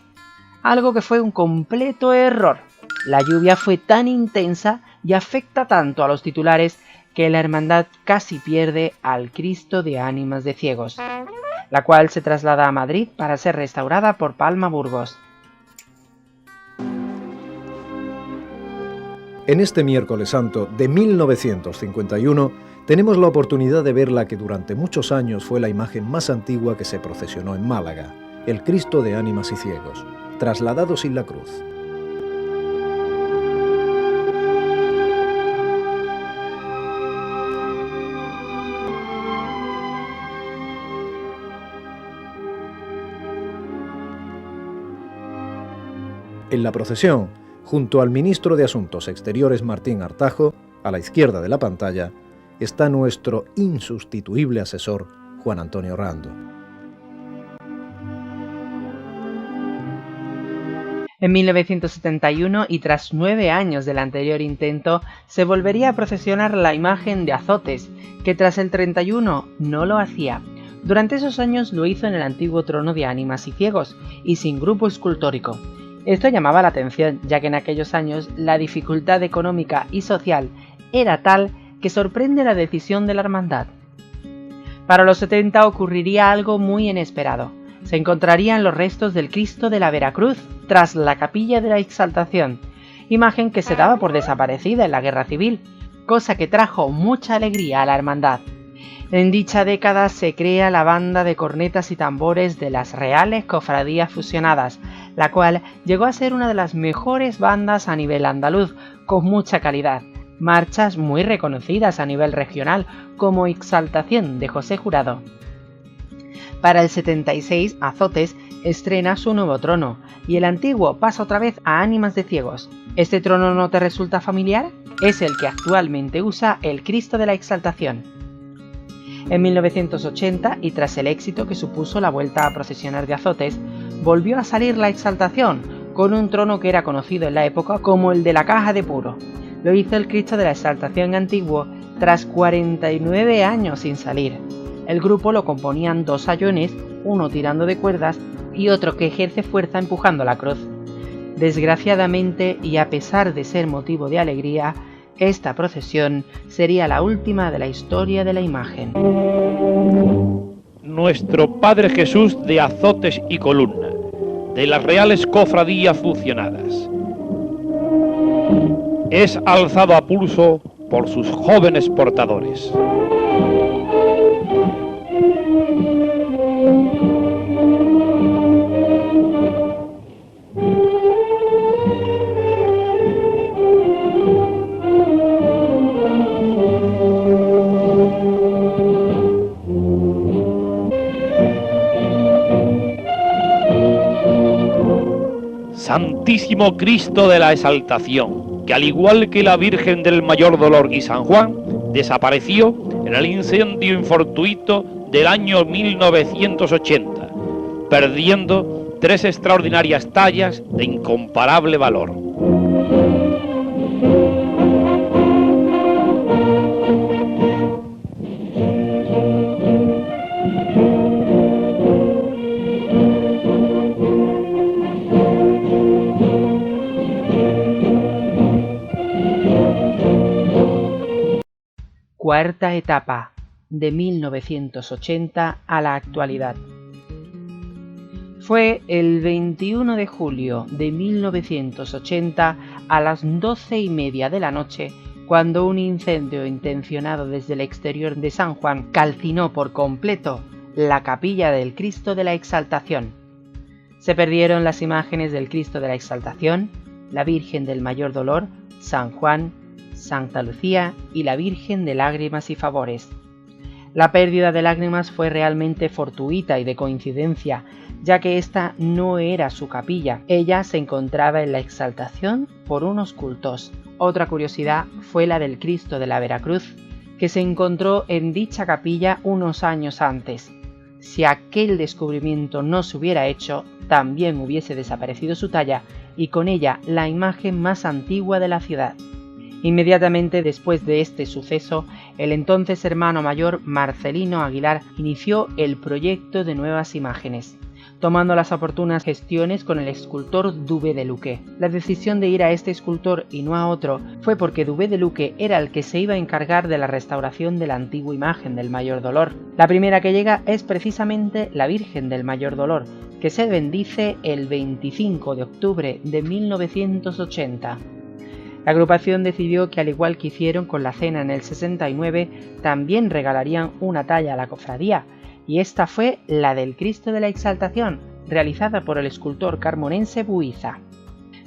Algo que fue un completo error. La lluvia fue tan intensa y afecta tanto a los titulares que la hermandad casi pierde al Cristo de Ánimas de Ciegos, la cual se traslada a Madrid para ser restaurada por Palma Burgos. En este miércoles santo de 1951 tenemos la oportunidad de ver la que durante muchos años fue la imagen más antigua que se procesionó en Málaga, el Cristo de Ánimas y Ciegos, trasladado sin la cruz. En la procesión, junto al ministro de Asuntos Exteriores Martín Artajo, a la izquierda de la pantalla, está nuestro insustituible asesor Juan Antonio Rando. En 1971, y tras 9 años del anterior intento, se volvería a procesionar la imagen de Azotes, que tras el 31 no lo hacía. Durante esos años lo hizo en el antiguo trono de ánimas y ciegos, y sin grupo escultórico. Esto llamaba la atención, ya que en aquellos años la dificultad económica y social era tal que sorprende la decisión de la hermandad. Para los 70 ocurriría algo muy inesperado. Se encontrarían los restos del Cristo de la Veracruz tras la Capilla de la Exaltación, imagen que se daba por desaparecida en la Guerra Civil, cosa que trajo mucha alegría a la hermandad. En dicha década se crea la banda de cornetas y tambores de las Reales Cofradías Fusionadas, la cual llegó a ser una de las mejores bandas a nivel andaluz, con mucha calidad. Marchas muy reconocidas a nivel regional, como Exaltación de José Jurado. Para el 76, Azotes estrena su nuevo trono, y el antiguo pasa otra vez a ánimas de ciegos. ¿Este trono no te resulta familiar? Es el que actualmente usa el Cristo de la Exaltación. En 1980, y tras el éxito que supuso la vuelta a procesionar de Azotes, volvió a salir la Exaltación, con un trono que era conocido en la época como el de la Caja de Puro. Lo hizo el Cristo de la Exaltación antiguo tras 49 años sin salir. El grupo lo componían 2 sayones, uno tirando de cuerdas y otro que ejerce fuerza empujando la cruz. Desgraciadamente, y a pesar de ser motivo de alegría, esta procesión sería la última de la historia de la imagen. Nuestro Padre Jesús de Azotes y Columna, de las Reales Cofradías Fusionadas, es alzado a pulso por sus jóvenes portadores. Santísimo Cristo de la Exaltación, que al igual que la Virgen del Mayor Dolor y San Juan, desapareció en el incendio infortuito del año 1980, perdiendo 3 extraordinarias tallas de incomparable valor. Cuarta etapa, de 1980 a la actualidad. Fue el 21 de julio de 1980 a las 12:30 de la noche cuando un incendio intencionado desde el exterior de San Juan calcinó por completo la capilla del Cristo de la Exaltación. Se perdieron las imágenes del Cristo de la Exaltación, la Virgen del Mayor Dolor, San Juan, Santa Lucía y la Virgen de Lágrimas y Favores. La pérdida de lágrimas fue realmente fortuita y de coincidencia, ya que esta no era su capilla. Ella se encontraba en la Exaltación por unos cultos. Otra curiosidad fue la del Cristo de la Veracruz, que se encontró en dicha capilla unos años antes. Si aquel descubrimiento no se hubiera hecho, también hubiese desaparecido su talla y con ella la imagen más antigua de la ciudad. Inmediatamente después de este suceso, el entonces hermano mayor Marcelino Aguilar inició el proyecto de nuevas imágenes, tomando las oportunas gestiones con el escultor Dubé de Luque. La decisión de ir a este escultor y no a otro fue porque Dubé de Luque era el que se iba a encargar de la restauración de la antigua imagen del Mayor Dolor. La primera que llega es precisamente la Virgen del Mayor Dolor, que se bendice el 25 de octubre de 1980. La agrupación decidió que, al igual que hicieron con la cena en el 69, también regalarían una talla a la cofradía, y esta fue la del Cristo de la Exaltación, realizada por el escultor carmonense Buiza,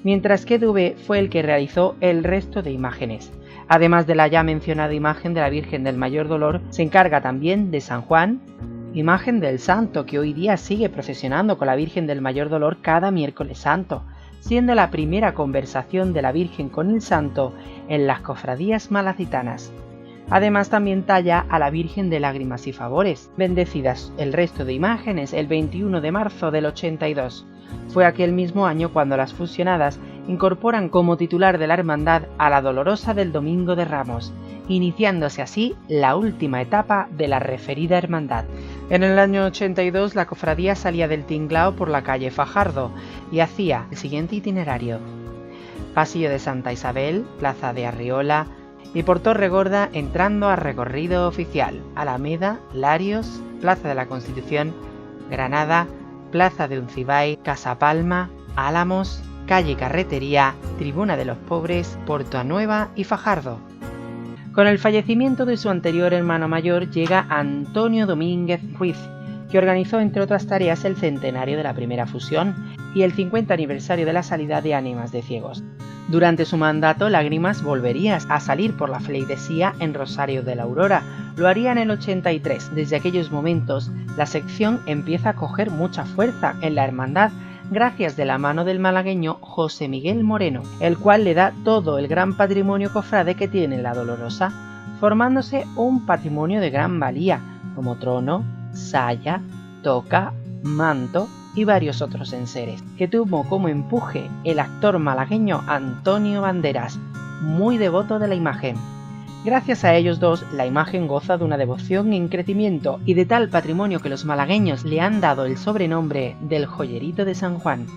mientras que Dubé fue el que realizó el resto de imágenes. Además de la ya mencionada imagen de la Virgen del Mayor Dolor, se encarga también de San Juan, imagen del santo que hoy día sigue procesionando con la Virgen del Mayor Dolor cada miércoles santo, siendo la primera conversación de la Virgen con el santo en las cofradías malacitanas. Además también talla a la Virgen de Lágrimas y Favores, bendecidas el resto de imágenes el 21 de marzo del 82. Fue aquel mismo año cuando las fusionadas incorporan como titular de la hermandad a la Dolorosa del Domingo de Ramos, iniciándose así la última etapa de la referida hermandad. En el año 82 la cofradía salía del tinglao por la calle Fajardo y hacía el siguiente itinerario: Pasillo de Santa Isabel, Plaza de Arriola y por Torregorda, entrando a recorrido oficial, Alameda, Larios, Plaza de la Constitución, Granada, Plaza de Uncibay, Casa Palma, Álamos, Calle Carretería, Tribuna de los Pobres, Portoanueva y Fajardo. Con el fallecimiento de su anterior hermano mayor llega Antonio Domínguez Ruiz, que organizó entre otras tareas el centenario de la primera fusión y el 50 aniversario de la salida de Ánimas de Ciegos. Durante su mandato, Lágrimas volvería a salir por la feligresía en Rosario de la Aurora. Lo haría en el 83. Desde aquellos momentos, la sección empieza a coger mucha fuerza en la hermandad, gracias de la mano del malagueño José Miguel Moreno, el cual le da todo el gran patrimonio cofrade que tiene la Dolorosa, formándose un patrimonio de gran valía, como trono, saya, toca, manto y varios otros enseres, que tuvo como empuje el actor malagueño Antonio Banderas, muy devoto de la imagen. Gracias a ellos dos, la imagen goza de una devoción en crecimiento y de tal patrimonio que los malagueños le han dado el sobrenombre del Joyerito de San Juan.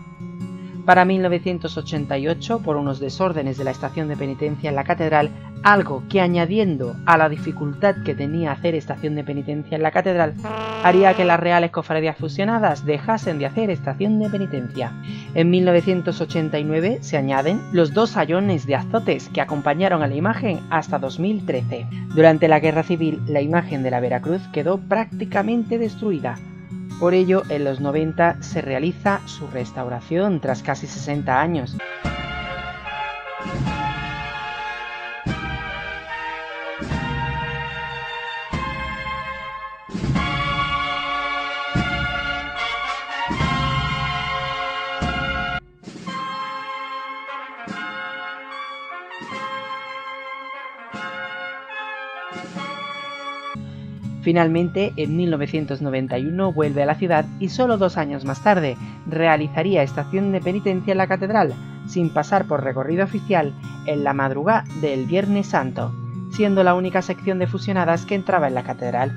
Para 1988, por unos desórdenes de la estación de penitencia en la catedral, algo que, añadiendo a la dificultad que tenía hacer estación de penitencia en la catedral, haría que las reales cofradías fusionadas dejasen de hacer estación de penitencia. En 1989 se añaden los 2 sayones de azotes que acompañaron a la imagen hasta 2013. Durante la Guerra Civil, la imagen de la Veracruz quedó prácticamente destruida. Por ello, en los 90 se realiza su restauración tras casi 60 años. Finalmente, en 1991 vuelve a la ciudad y solo 2 años más tarde realizaría estación de penitencia en la catedral, sin pasar por recorrido oficial en la madrugada del Viernes Santo, siendo la única sección de fusionadas que entraba en la catedral.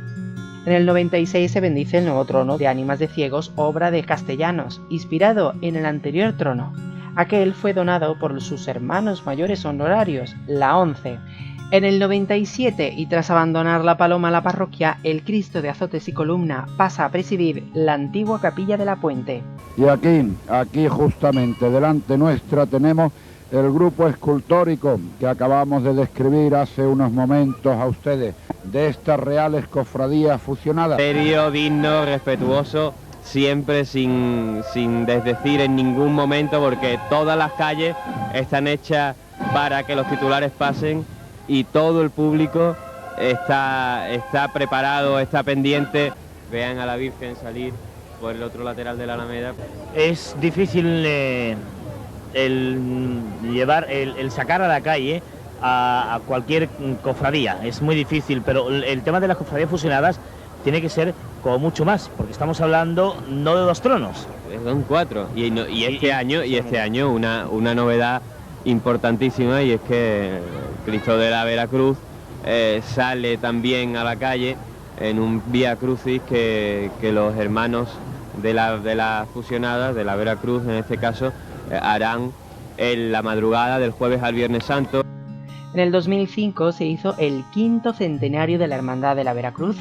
En el 96 se bendice el nuevo trono de Ánimas de Ciegos, obra de Castellanos, inspirado en el anterior trono. Aquel fue donado por sus hermanos mayores honorarios, la ONCE. En el 97, y tras abandonar la paloma a la parroquia, el Cristo de azotes y columna pasa a presidir la antigua capilla de la Puente. Y aquí justamente delante nuestra tenemos el grupo escultórico que acabamos de describir hace unos momentos a ustedes, de estas reales cofradías fusionadas. Serio, digno, respetuoso, siempre sin desdecir en ningún momento, porque todas las calles están hechas para que los titulares pasen y todo el público está preparado, está pendiente. Vean a la Virgen salir por el otro lateral de la Alameda. Es difícil el sacar a la calle a cualquier cofradía, es muy difícil, pero el tema de las cofradías fusionadas tiene que ser como mucho más, porque estamos hablando no de 2 tronos. Son 4, y este año una novedad importantísima, y es que Cristo de la Veracruz sale también a la calle en un Vía Crucis que los hermanos de las fusionadas, de la Veracruz en este caso, harán en la madrugada del jueves al Viernes Santo. En el 2005 se hizo el 5º centenario de la Hermandad de la Veracruz,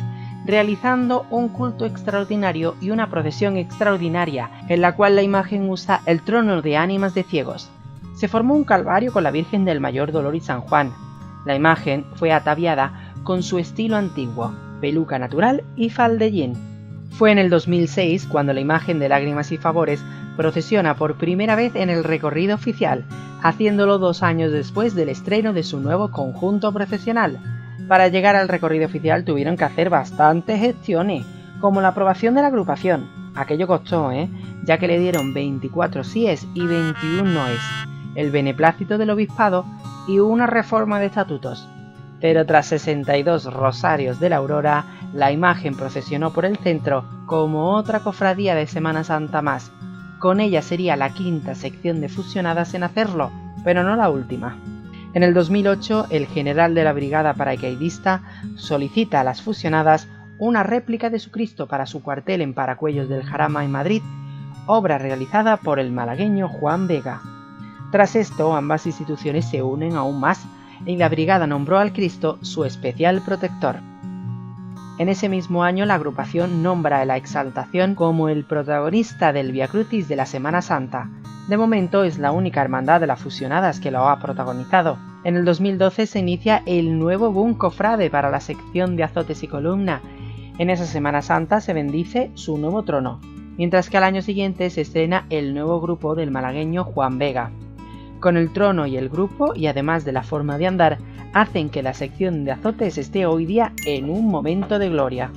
realizando un culto extraordinario y una procesión extraordinaria, en la cual la imagen usa el trono de Ánimas de Ciegos. Se formó un calvario con la Virgen del Mayor Dolor y San Juan. La imagen fue ataviada con su estilo antiguo, peluca natural y faldellín. Fue en el 2006 cuando la imagen de Lágrimas y Favores procesiona por primera vez en el recorrido oficial, haciéndolo 2 años después del estreno de su nuevo conjunto procesional. Para llegar al recorrido oficial tuvieron que hacer bastantes gestiones, como la aprobación de la agrupación, Aquello costó, ya que le dieron 24 síes y 21 noes, el beneplácito del obispado y una reforma de estatutos. Pero tras 62 rosarios de la Aurora, la imagen procesionó por el centro como otra cofradía de Semana Santa más. Con ella sería la quinta sección de fusionadas en hacerlo, pero no la última. En el 2008, el general de la Brigada Paracaidista solicita a las fusionadas una réplica de su Cristo para su cuartel en Paracuellos del Jarama en Madrid, obra realizada por el malagueño Juan Vega. Tras esto, ambas instituciones se unen aún más y la brigada nombró al Cristo su especial protector. En ese mismo año, la agrupación nombra a la Exaltación como el protagonista del Vía Crucis de la Semana Santa. De momento es la única hermandad de las fusionadas que lo ha protagonizado. En el 2012 se inicia el nuevo boom cofrade para la sección de azotes y columna. En esa Semana Santa se bendice su nuevo trono, mientras que al año siguiente se estrena el nuevo grupo del malagueño Juan Vega. Con el trono y el grupo, y además de la forma de andar, hacen que la sección de azotes esté hoy día en un momento de gloria.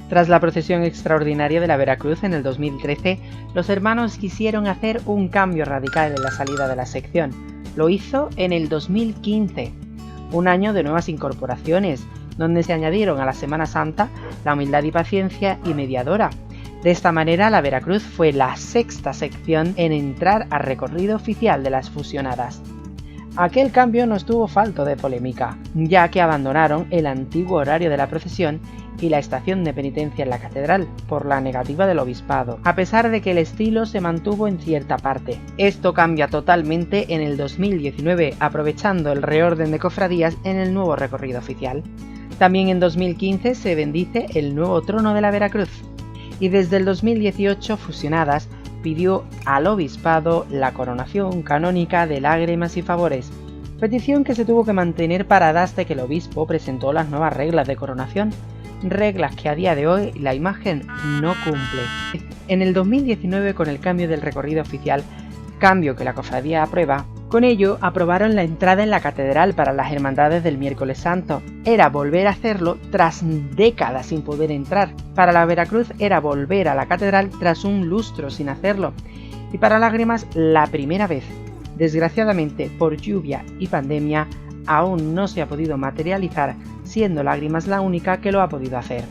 Tras la procesión extraordinaria de la Veracruz en el 2013, los hermanos quisieron hacer un cambio radical en la salida de la sección. Lo hizo en el 2015, un año de nuevas incorporaciones, donde se añadieron a la Semana Santa la humildad y paciencia y mediadora. De esta manera, la Veracruz fue la sexta sección en entrar al recorrido oficial de las fusionadas. Aquel cambio no estuvo falto de polémica, ya que abandonaron el antiguo horario de la procesión y la estación de penitencia en la catedral, por la negativa del obispado, a pesar de que el estilo se mantuvo en cierta parte. Esto cambia totalmente en el 2019, aprovechando el reorden de cofradías en el nuevo recorrido oficial. También en 2015 se bendice el nuevo trono de la Veracruz. Y desde el 2018 Fusionadas pidió al obispado la coronación canónica de lágrimas y favores, petición que se tuvo que mantener parada hasta que el obispo presentó las nuevas reglas de coronación, reglas que a día de hoy la imagen no cumple. En el 2019, con el cambio del recorrido oficial, cambio que la cofradía aprueba, con ello aprobaron la entrada en la catedral para las hermandades del Miércoles Santo. Era volver a hacerlo tras décadas sin poder entrar. Para la Veracruz era volver a la catedral tras un lustro sin hacerlo. Y para Lágrimas, la primera vez. Desgraciadamente, por lluvia y pandemia, aún no se ha podido materializar, siendo Lágrimas la única que lo ha podido hacer.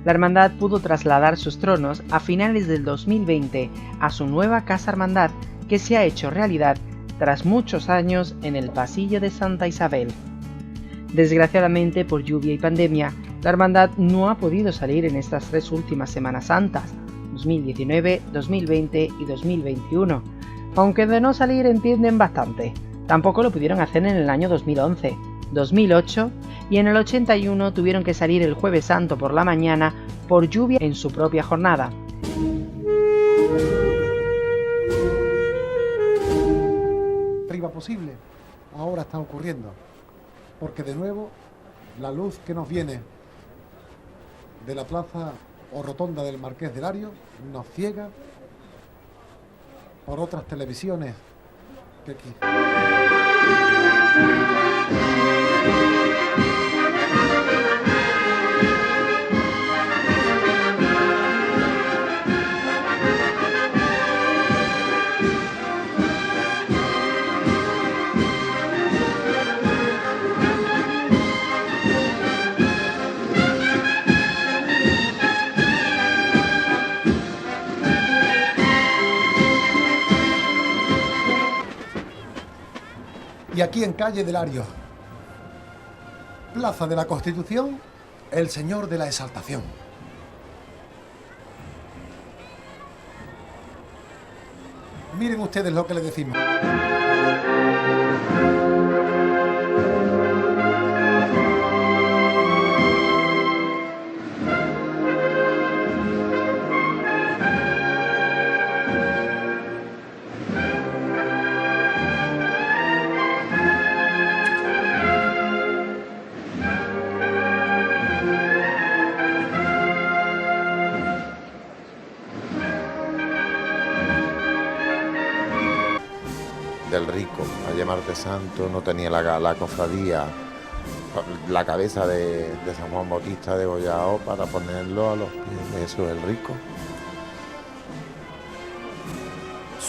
La hermandad pudo trasladar sus tronos a finales del 2020 a su nueva casa hermandad, que se ha hecho realidad tras muchos años en el pasillo de Santa Isabel. Desgraciadamente, por lluvia y pandemia, la hermandad no ha podido salir en estas 3 últimas Semanas Santas, 2019, 2020 y 2021, aunque de no salir entienden bastante. Tampoco lo pudieron hacer en el año 2011, 2008 y en el 81 tuvieron que salir el Jueves Santo por la mañana por lluvia en su propia jornada. Posible, ahora está ocurriendo, porque de nuevo la luz que nos viene de la plaza o rotonda del Marqués de Lario nos ciega por otras televisiones que y aquí en calle de Lario, Plaza de la Constitución, el Señor de la Exaltación. Miren ustedes lo que les decimos. Del Rico, ayer martes santo, no tenía la cofradía la cabeza de San Juan Bautista degollado para ponerlo a los pies de eso del Rico.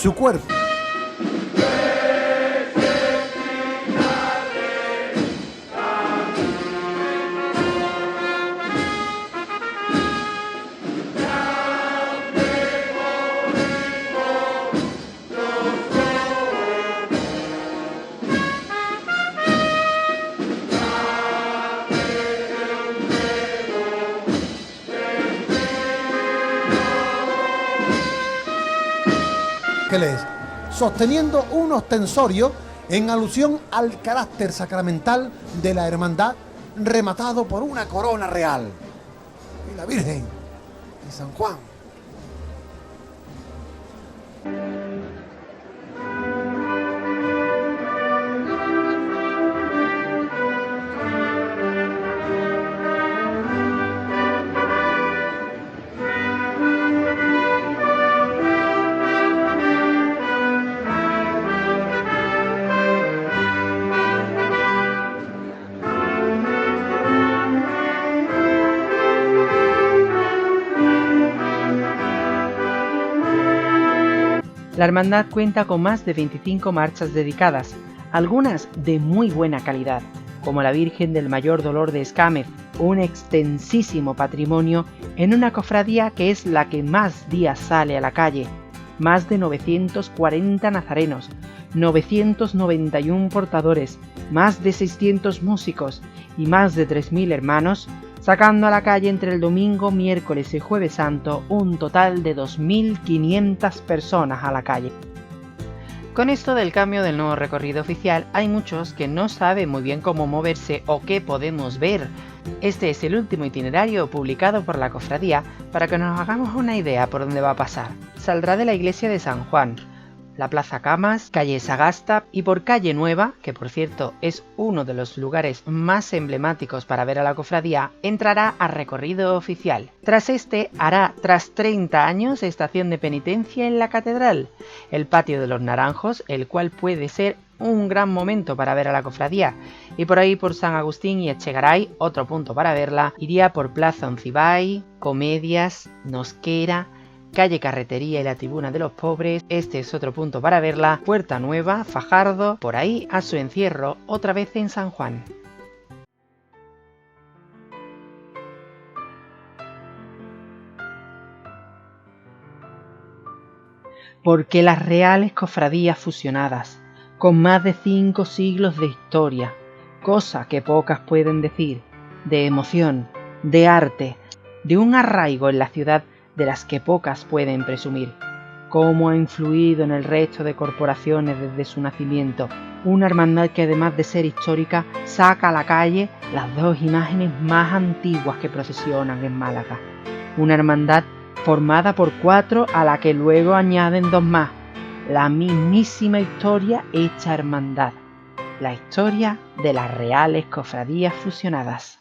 su cuerpo. Sosteniendo un ostensorio en alusión al carácter sacramental de la hermandad, rematado por una corona real. Y la Virgen y San Juan. La hermandad cuenta con más de 25 marchas dedicadas, algunas de muy buena calidad, como la Virgen del Mayor Dolor de Escámez, un extensísimo patrimonio en una cofradía que es la que más días sale a la calle, más de 940 nazarenos, 991 portadores, más de 600 músicos y más de 3.000 hermanos, sacando a la calle entre el domingo, miércoles y jueves santo un total de 2.500 personas a la calle. Con esto del cambio del nuevo recorrido oficial, hay muchos que no saben muy bien cómo moverse o qué podemos ver. Este es el último itinerario publicado por la cofradía para que nos hagamos una idea por dónde va a pasar. Saldrá de la iglesia de San Juan, la Plaza Camas, calle Sagasta y por calle Nueva, que por cierto es uno de los lugares más emblemáticos para ver a la cofradía, entrará a recorrido oficial. Tras este hará, tras 30 años, estación de penitencia en la catedral, el Patio de los Naranjos, el cual puede ser un gran momento para ver a la cofradía, y por ahí por San Agustín y Echegaray, otro punto para verla, iría por Plaza Oncibay, Comedias, Nosquera, calle Carretería y la Tribuna de los Pobres, este es otro punto para verla, Puerta Nueva, Fajardo, por ahí a su encierro, otra vez en San Juan. Porque las reales cofradías fusionadas, con más de 5 siglos de historia, cosa que pocas pueden decir, de emoción, de arte, de un arraigo en la ciudad de las que pocas pueden presumir, cómo ha influido en el resto de corporaciones desde su nacimiento, una hermandad que además de ser histórica, saca a la calle las dos imágenes más antiguas que procesionan en Málaga, una hermandad formada por 4 a la que luego añaden 2 más, la mismísima historia hecha hermandad, la historia de las reales cofradías fusionadas.